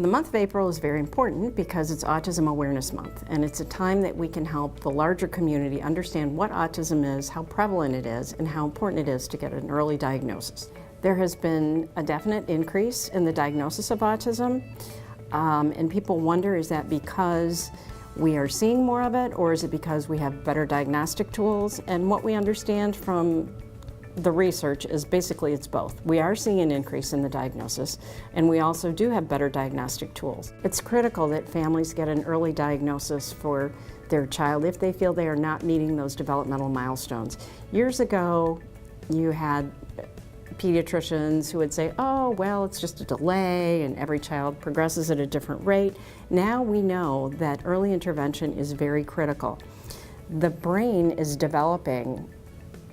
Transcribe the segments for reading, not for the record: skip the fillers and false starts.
The month of April is very important because it's Autism Awareness Month, and it's a time that we can help the larger community understand what autism is, how prevalent it is, and how important it is to get an early diagnosis. There has been a definite increase in the diagnosis of autism, and people wonder, is that because we are seeing more of it, or is it because we have better diagnostic tools? And what we understand from the research is basically it's both. We are seeing an increase in the diagnosis, and we also do have better diagnostic tools. It's critical that families get an early diagnosis for their child if they feel they are not meeting those developmental milestones. Years ago, you had pediatricians who would say, oh, well, it's just a delay and every child progresses at a different rate. Now we know that early intervention is very critical. The brain is developing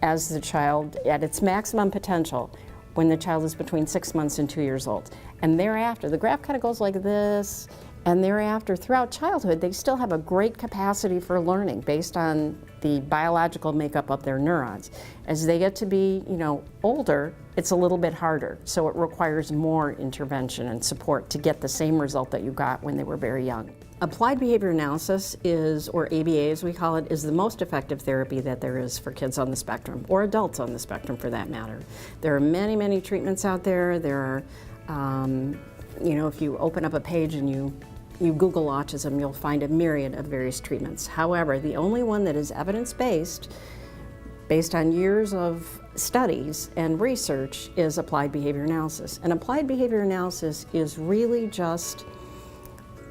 as the child at its maximum potential when the child is between 6 months and 2 years old. And thereafter, the graph kind of goes like this, and thereafter, throughout childhood, they still have a great capacity for learning based on the biological makeup of their neurons. As they get to be, older, it's a little bit harder. So it requires more intervention and support to get the same result that you got when they were very young. Applied behavior analysis is, or ABA as we call it, is the most effective therapy that there is for kids on the spectrum, or adults on the spectrum for that matter. There are many, many treatments out there. There are, if you open up a page and you Google autism, you'll find a myriad of various treatments. However, the only one that is evidence-based, based on years of studies and research, is applied behavior analysis. And applied behavior analysis is really just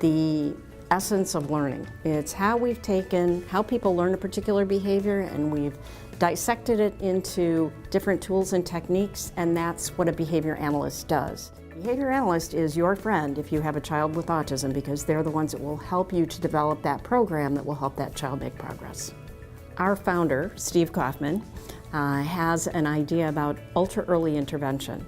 the essence of learning. It's how we've taken how people learn a particular behavior and we've dissected it into different tools and techniques, and that's what a behavior analyst does. Behavior analyst is your friend if you have a child with autism, because they're the ones that will help you to develop that program that will help that child make progress. Our founder, Steve Kaufman, has an idea about ultra-early intervention.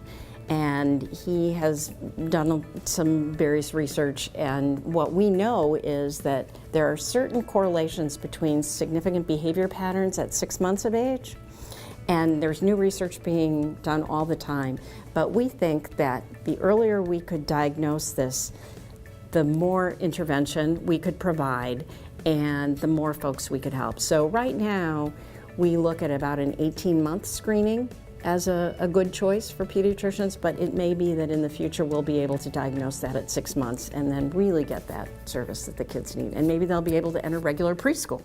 And he has done some various research, and what we know is that there are certain correlations between significant behavior patterns at 6 months of age, and there's new research being done all the time. But we think that the earlier we could diagnose this, the more intervention we could provide and the more folks we could help. So right now, we look at about an 18-month screening as a good choice for pediatricians, but it may be that in the future we'll be able to diagnose that at 6 months and then really get that service that the kids need. And maybe they'll be able to enter regular preschool.